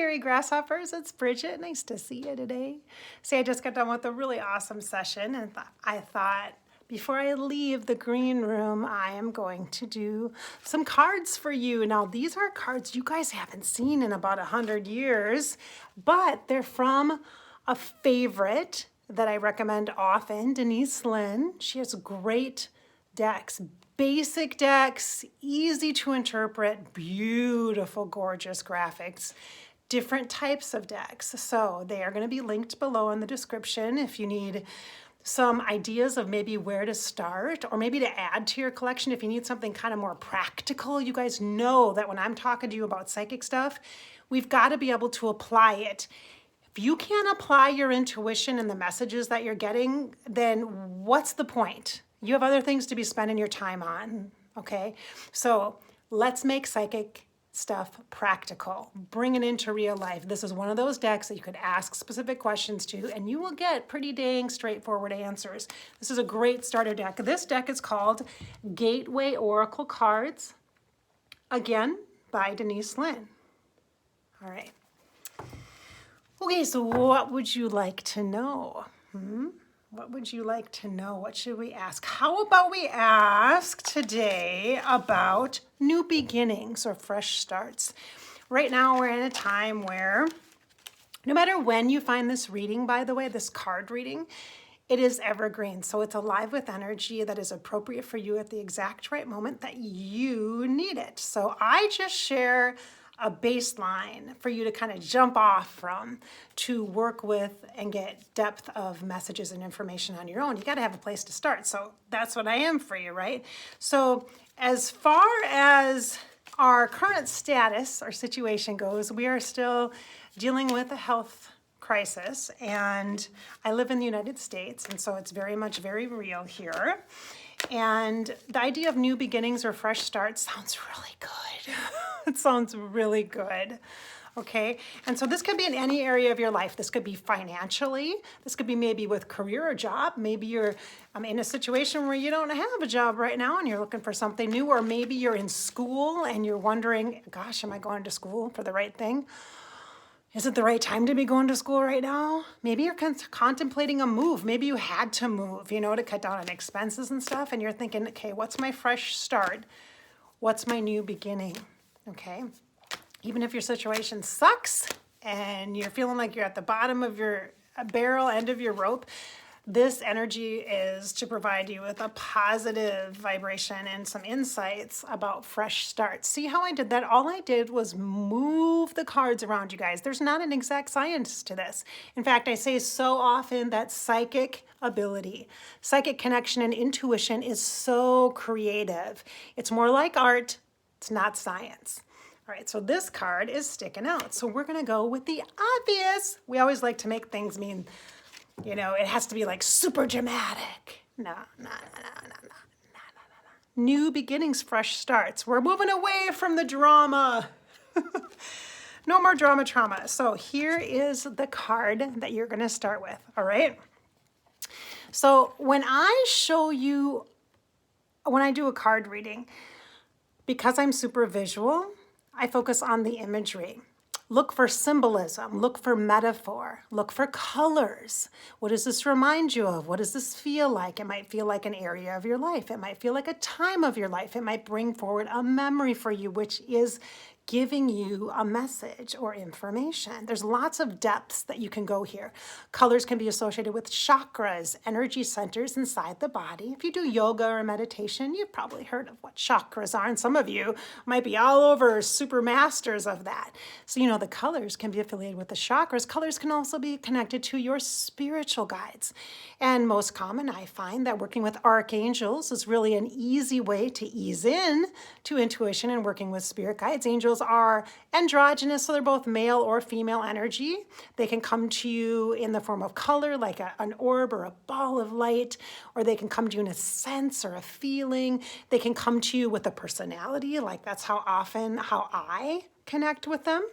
fairy grasshoppers, it's Bridgette. Nice to see you today. See, I just got done with a really awesome session and I thought before I leave the green room, I am going to do some cards for you. Now, these are cards you guys haven't seen in about 100 years, but they're from a favorite that I recommend often, Denise Linn. She has great decks, basic decks, easy to interpret, beautiful, gorgeous graphics, different types of decks. So they are going to be linked below in the description if you need some ideas of maybe where to start or maybe to add to your collection if you need something kind of more practical. You guys know that when I'm talking to you about psychic stuff, we've got to be able to apply it. If you can't apply your intuition and the messages that you're getting, then what's the point? You have other things to be spending your time on, okay? So let's make psychic stuff practical. Bring it into real life. This is one of those decks that you could ask specific questions to, and you will get pretty dang straightforward answers. This is a great starter deck. This deck is called Gateway Oracle Cards, again, by Denise Linn. All right. Okay, so what would you like to know? What would you like to know? What should we ask? How about we ask today about new beginnings or fresh starts? Right now we're in a time where no matter when you find this reading, by the way, this card reading, it is evergreen. So it's alive with energy that is appropriate for you at the exact right moment that you need it. So I just share a baseline for you to kind of jump off from to work with and get depth of messages and information on your own. You got to have a place to start. So that's what I am for you, right? So as far as our current status, our situation goes, we are still dealing with a health crisis, and I live in the United States, and so it's very much very real here. And the idea of new beginnings or fresh starts sounds really good. It sounds really good. Okay, and so this could be in any area of your life. This could be financially. This could be maybe with career or job. Maybe you're in a situation where you don't have a job right now and you're looking for something new, or maybe you're in school and you're wondering, gosh, am I going to school for the right thing? Is it the right time to be going to school right now? Maybe you're contemplating a move. Maybe you had to move, to cut down on expenses and stuff. And you're thinking, okay, what's my fresh start? What's my new beginning? Okay. Even if your situation sucks and you're feeling like you're at the bottom of your barrel, end of your rope, this energy is to provide you with a positive vibration and some insights about fresh starts. See how I did that? All I did was move the cards around, you guys. There's not an exact science to this. In fact, I say so often that psychic ability, psychic connection and intuition is so creative. It's more like art. It's not science. All right, so this card is sticking out. So we're going to go with the obvious. We always like to make things mean, it has to be like super dramatic. No. New beginnings, fresh starts. We're moving away from the drama. No more drama trauma. So here is the card that you're going to start with, all right? So when I do a card reading, because I'm super visual, I focus on the imagery. Look for symbolism, look for metaphor, look for colors. What does this remind you of? What does this feel like? It might feel like an area of your life. It might feel like a time of your life. It might bring forward a memory for you, which is giving you a message or information. There's lots of depths that you can go here. Colors can be associated with chakras, energy centers inside the body. If you do yoga or meditation, you've probably heard of what chakras are, and some of you might be all over super masters of that. So, the colors can be affiliated with the chakras. Colors can also be connected to your spiritual guides. And most common, I find that working with archangels is really an easy way to ease in to intuition and working with spirit guides. Angels are androgynous, so they're both male or female energy. They can come to you in the form of color, like an orb or a ball of light, or they can come to you in a sense or a feeling. They can come to you with a personality, like that's how I connect with them.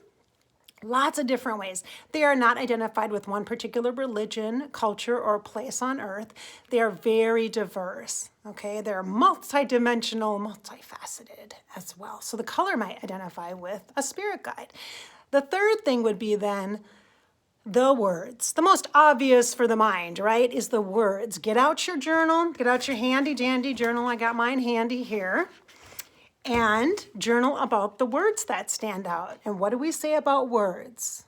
Lots of different ways. They are not identified with one particular religion, culture, or place on earth. They are very diverse, okay? They're multidimensional, multifaceted as well. So the color might identify with a spirit guide. The third thing would be then the words. The most obvious for the mind, right, is the words. Get out your journal, get out your handy dandy journal. I got mine handy here. And journal about the words that stand out. And what do we say about words?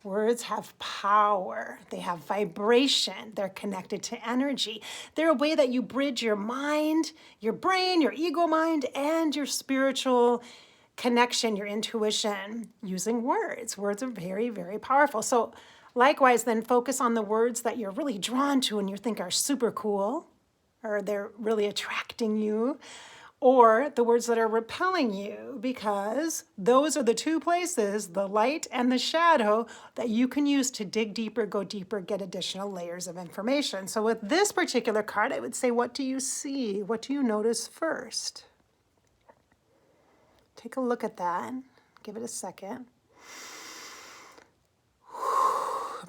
Words have power. They have vibration. They're connected to energy. They're a way that you bridge your mind, your brain, your ego mind, and your spiritual connection, your intuition, using words. Words are very, very powerful. So likewise, then focus on the words that you're really drawn to and you think are super cool, or they're really attracting you, or the words that are repelling you, because those are the two places, the light and the shadow, that you can use to dig deeper, go deeper, get additional layers of information. So with this particular card, I would say, what do you see? What do you notice first? Take a look at that. Give it a second.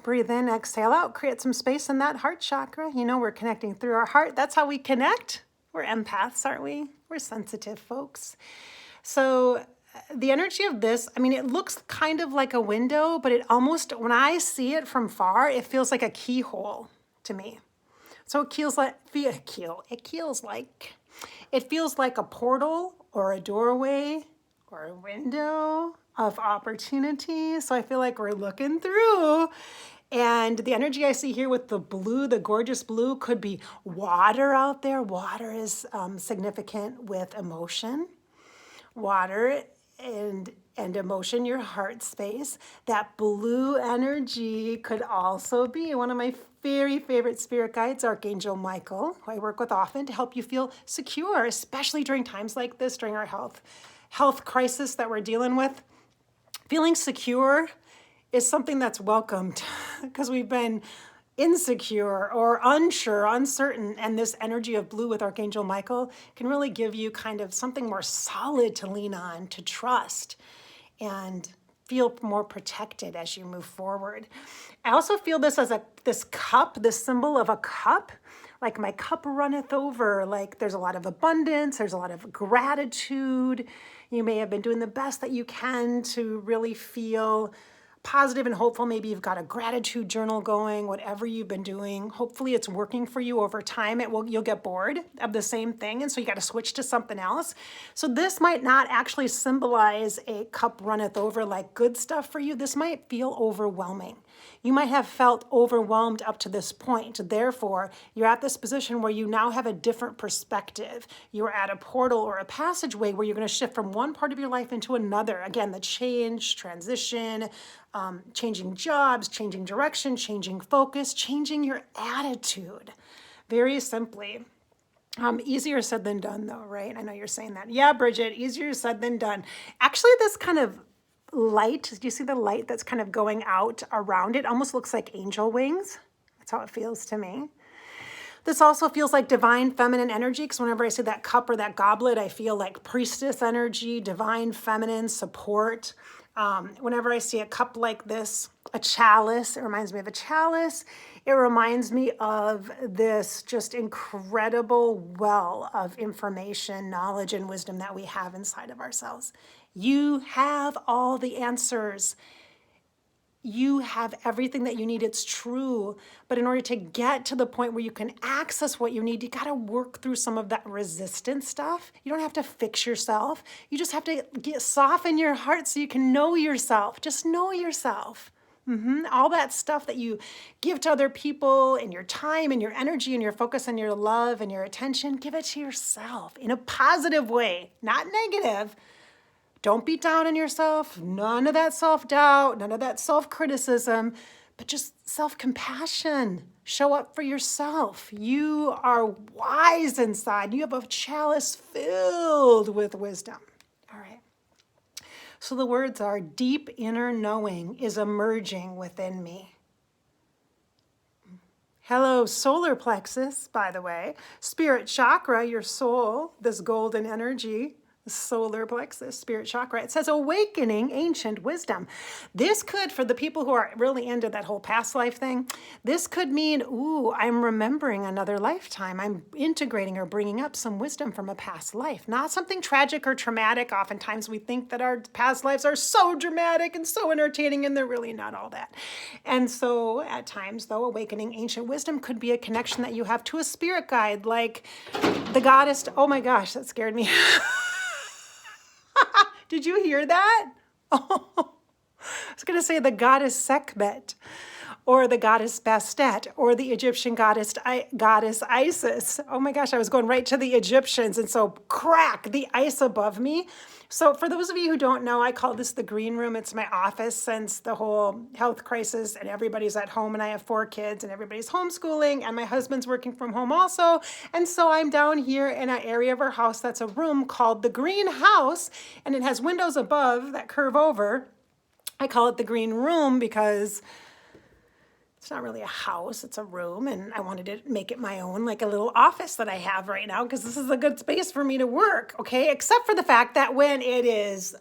Breathe in, exhale out, create some space in that heart chakra. You know, we're connecting through our heart. That's how we connect. We're empaths, aren't we? We're sensitive folks. So the energy of this, I mean, it looks kind of like a window, but it almost, when I see it from far, it feels like a keyhole to me. So it feels like a portal or a doorway or a window of opportunity. So I feel like we're looking through. And the energy I see here with the blue, the gorgeous blue, could be water out there. Water is significant with emotion. Water and emotion, your heart space. That blue energy could also be one of my very favorite spirit guides, Archangel Michael, who I work with often to help you feel secure, especially during times like this, during our health crisis that we're dealing with. Feeling secure is something that's welcomed because we've been insecure or unsure, uncertain, and this energy of blue with Archangel Michael can really give you kind of something more solid to lean on, to trust, and feel more protected as you move forward. I also feel this as this cup, this symbol of a cup, like my cup runneth over, like there's a lot of abundance, there's a lot of gratitude. You may have been doing the best that you can to really feel positive and hopeful. Maybe you've got a gratitude journal going, whatever you've been doing. Hopefully it's working for you over time. You'll get bored of the same thing, and so you got to switch to something else. So this might not actually symbolize a cup runneth over like good stuff for you. This might feel overwhelming. You might have felt overwhelmed up to this point. Therefore, you're at this position where you now have a different perspective. You're at a portal or a passageway where you're going to shift from one part of your life into another. Again, the change, transition, changing jobs, changing direction, changing focus, changing your attitude. Very simply. Easier said than done, though, right? I know you're saying that. Yeah, Bridgette, easier said than done. Actually, this kind of light, do you see the light that's kind of going out around it? Almost looks like angel wings. That's how it feels to me. This also feels like divine feminine energy, because whenever I see that cup or that goblet, I feel like priestess energy, divine feminine support. Whenever I see a cup like this, a chalice, it reminds me of a chalice. It reminds me of this just incredible well of information, knowledge, and wisdom that we have inside of ourselves. You have all the answers. You have everything that you need. It's true. But in order to get to the point where you can access what you need, you got to work through some of that resistance stuff. You don't have to fix yourself. You just have to soften your heart so you can know yourself. Just know yourself. All that stuff that you give to other people and your time and your energy and your focus and your love and your attention, give it to yourself in a positive way, not negative. Don't be down on yourself. None of that self-doubt, none of that self-criticism, but just self-compassion. Show up for yourself. You are wise inside. You have a chalice filled with wisdom. All right. So the words are, deep inner knowing is emerging within me. Hello, solar plexus, by the way. Spirit chakra, your soul, this golden energy, solar plexus, spirit chakra. It says awakening ancient wisdom. This could, for the people who are really into that whole past life thing, this could mean, ooh, I'm remembering another lifetime. I'm integrating or bringing up some wisdom from a past life, not something tragic or traumatic. Oftentimes we think that our past lives are so dramatic and so entertaining, and they're really not all that. And so at times, though, awakening ancient wisdom could be a connection that you have to a spirit guide, like the goddess. Oh my gosh, that scared me. Did you hear that? Oh, I was going to say the goddess Sekhmet, or the goddess Bastet, or the Egyptian goddess Isis. Oh my gosh, I was going right to the Egyptians, and so crack, the ice above me. So for those of you who don't know, I call this the green room. It's my office since the whole health crisis and everybody's at home, and I have 4 kids and everybody's homeschooling, and my husband's working from home also. And so I'm down here in an area of our house that's a room called the greenhouse, and it has windows above that curve over. I call it the green room because it's not really a house, it's a room, and I wanted to make it my own, like a little office that I have right now, because this is a good space for me to work, okay? Except for the fact that when it is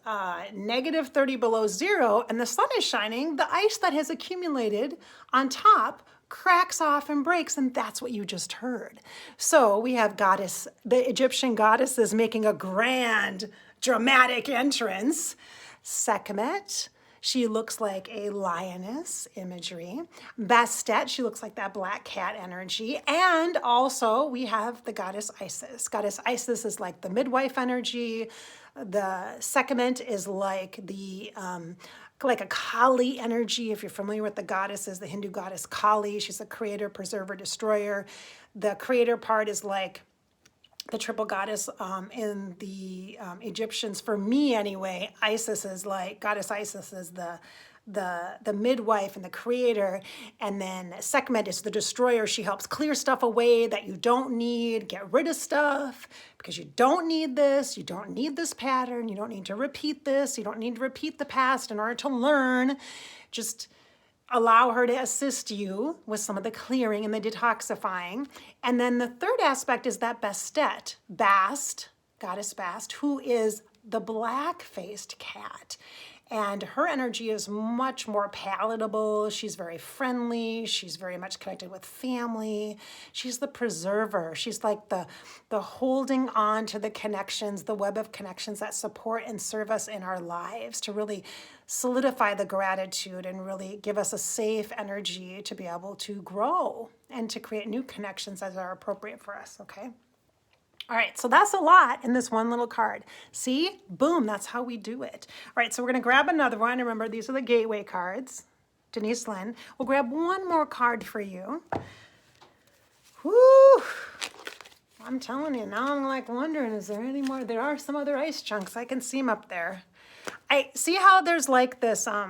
negative 30 below zero and the sun is shining, the ice that has accumulated on top cracks off and breaks, and that's what you just heard. So we have the Egyptian goddess is making a grand, dramatic entrance. Sekhmet, she looks like a lioness imagery. Bastet, she looks like that black cat energy. And also we have the goddess Isis. Goddess Isis is like the midwife energy. The Sekhmet is like like a Kali energy. If you're familiar with the goddesses, the Hindu goddess Kali, she's a creator, preserver, destroyer. The creator part is like the triple goddess in the Egyptians, for me anyway. Isis is like, goddess Isis is the midwife and the creator, and then Sekhmet is the destroyer. She helps clear stuff away that you don't need, get rid of stuff because you don't need this, you don't need this pattern, you don't need to repeat this, you don't need to repeat the past in order to learn. Just allow her to assist you with some of the clearing and the detoxifying. And then the third aspect is that Bastet, goddess Bast, who is the black-faced cat. And her energy is much more palatable. She's very friendly. She's very much connected with family. She's the preserver. She's like the holding on to the connections, the web of connections that support and serve us in our lives, to really solidify the gratitude and really give us a safe energy to be able to grow and to create new connections as are appropriate for us, okay? All right, so that's a lot in this one little card. See? Boom, that's how we do it. All right, so we're going to grab another one. Remember, these are the gateway cards. Denise, Linn. We'll grab one more card for you. Whoo! I'm telling you, now I'm like wondering, is there any more? There are some other ice chunks. I can see them up there. I see how there's like this, I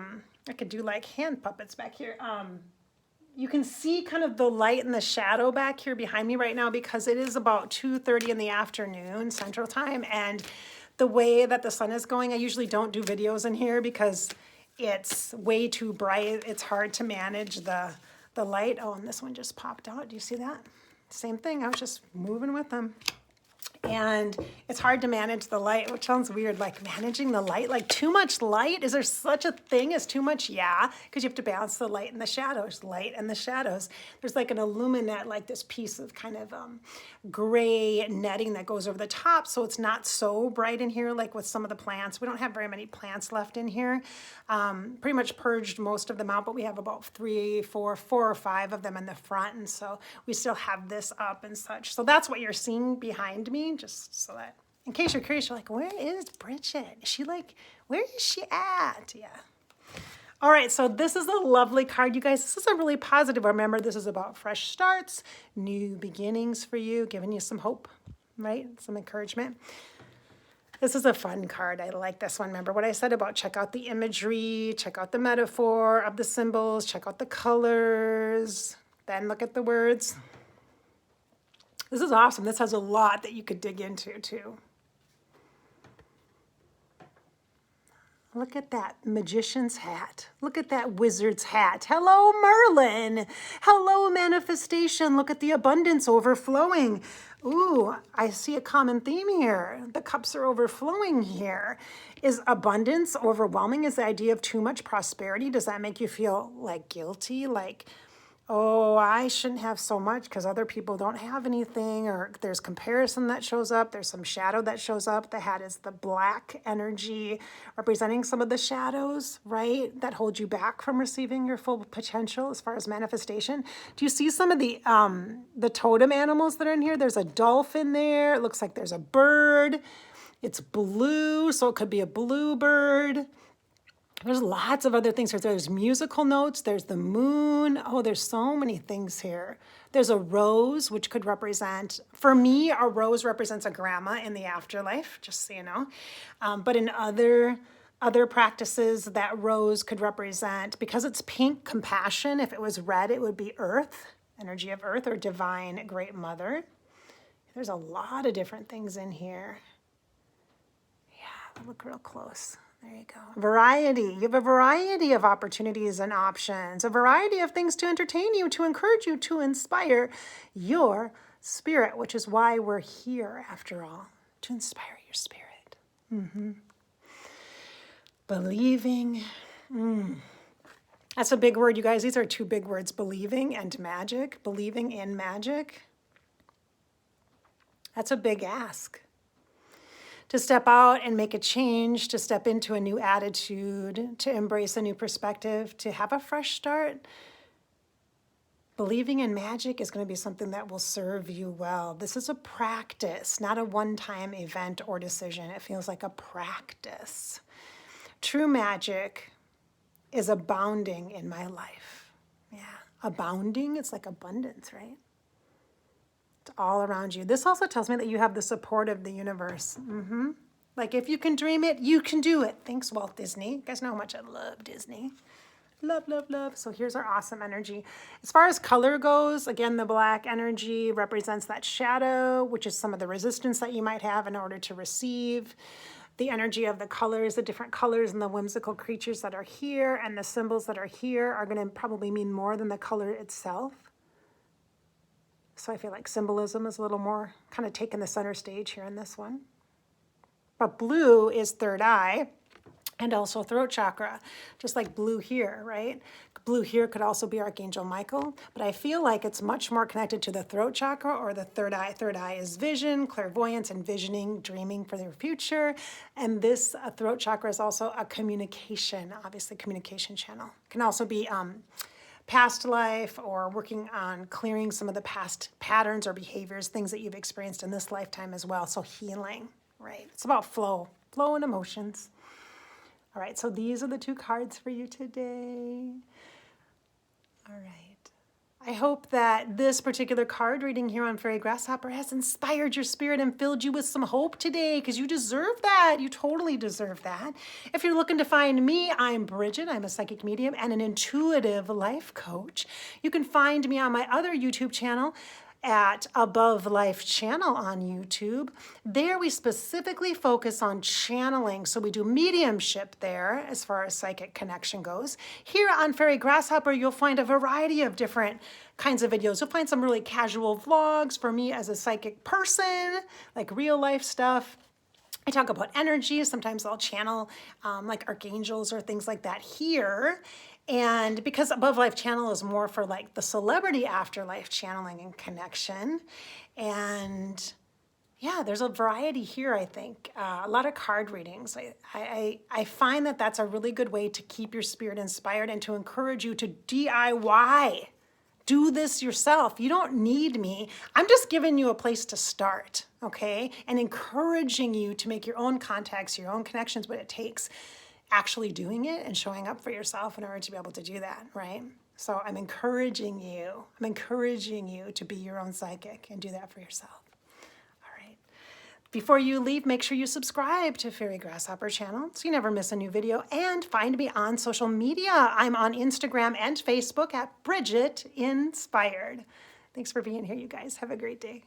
could do like hand puppets back here. You can see kind of the light and the shadow back here behind me right now because it is about 2:30 in the afternoon Central Time, and the way that the sun is going, I usually don't do videos in here because it's way too bright. It's hard to manage the light. Oh, and this one just popped out. Do you see that? Same thing. I was just moving with them. And it's hard to manage the light, which sounds weird, like managing the light, like too much light. Is there such a thing as too much? Yeah, because you have to balance the light and the shadows, light and the shadows. There's like an illuminate, like this piece of kind of gray netting that goes over the top, so it's not so bright in here like with some of the plants. We don't have very many plants left in here. Pretty much purged most of them out, but we have about 4 or 5 of them in the front, and so we still have this up and such. So that's what you're seeing behind me, just so that in case you're curious, you're like, where is Bridgette? Is she like, where is she at? Yeah. All right, so this is a lovely card, you guys. This is a really positive. Remember, this is about fresh starts, new beginnings for you, giving you some hope, right? Some encouragement. This is a fun card. I like this one. Remember what I said about check out the imagery, check out the metaphor of the symbols, check out the colors, then look at the words. This is awesome. This has a lot that you could dig into too. Look at that magician's hat. Look at that wizard's hat. Hello, Merlin. Hello, manifestation. Look at the abundance overflowing. Ooh, I see a common theme here. The cups are overflowing here. Is abundance overwhelming? Is the idea of too much prosperity? Does that make you feel like guilty? Like, oh, I shouldn't have so much because other people don't have anything, or there's comparison that shows up. There's some shadow that shows up. The hat is the black energy representing some of the shadows, right? That hold you back from receiving your full potential as far as manifestation. Do you see some of the totem animals that are in here? There's a dolphin there. It looks like there's a bird. It's blue, so it could be a bluebird. There's lots of other things. There's musical notes. There's the moon. Oh, there's so many things here. There's a rose, which could represent, for me, a rose represents a grandma in the afterlife, just so you know. But in other practices, that rose could represent, because it's pink, compassion. If it was red, it would be earth, energy of earth, or divine great mother. There's a lot of different things in here. Yeah, look real close. There you go. Variety. You have a variety of opportunities and options, a variety of things to entertain you, to encourage you, to inspire your spirit, which is why we're here, after all, to inspire your spirit. Believing. That's a big word, you guys. These are two big words, believing and magic. Believing in magic. That's a big ask. To step out and make a change, to step into a new attitude, to embrace a new perspective, to have a fresh start. Believing in magic is going to be something that will serve you well. This is a practice, not a one-time event or decision. It feels like a practice. True magic is abounding in my life. Yeah, abounding, it's like abundance, right? It's all around you. This also tells me that you have the support of the universe. Like, if you can dream it, you can do it. Thanks, Walt Disney. You guys know how much I love Disney. Love, love, love. So here's our awesome energy. As far as color goes, again, the black energy represents that shadow, which is some of the resistance that you might have in order to receive. The energy of the colors, the different colors and the whimsical creatures that are here and the symbols that are here are going to probably mean more than the color itself. So I feel like symbolism is a little more kind of taking the center stage here in this one. But blue is third eye and also throat chakra, just like blue here, right? Blue here could also be Archangel Michael, but I feel like it's much more connected to the throat chakra or the third eye. Third eye is vision, clairvoyance, envisioning, dreaming for their future. And this throat chakra is also a communication, obviously communication channel. It can also be past life or working on clearing some of the past patterns or behaviors, things that you've experienced in this lifetime as well. So healing, right? It's about flow and emotions. All right, so these are the two cards for you today. All right. I hope that this particular card reading here on Fairy Grasshopper has inspired your spirit and filled you with some hope today, because you deserve that. You totally deserve that. If you're looking to find me, I'm Bridgette. I'm a psychic medium and an intuitive life coach. You can find me on my other YouTube channel at Above Life Channel on YouTube. There we specifically focus on channeling, so we do mediumship there as far as psychic connection goes. Here on Fairy Grasshopper, you'll find a variety of different kinds of videos. You'll find some really casual vlogs for me as a psychic person, like real life stuff. I talk about energy. Sometimes I'll channel like archangels or things like that here. And because Above Life Channel is more for like the celebrity afterlife channeling and connection. And yeah, there's a variety here, I think. A lot of card readings. I find that that's a really good way to keep your spirit inspired and to encourage you to DIY. Do this yourself. You don't need me. I'm just giving you a place to start, okay? And encouraging you to make your own contacts, your own connections, what it takes. Actually doing it and showing up for yourself in order to be able to do that, right? So I'm encouraging you. I'm encouraging you to be your own psychic and do that for yourself. All right. Before you leave, make sure you subscribe to Fairy Grasshopper channel so you never miss a new video, and find me on social media. I'm on Instagram and Facebook at Bridgette Inspired. Thanks for being here, you guys. Have a great day.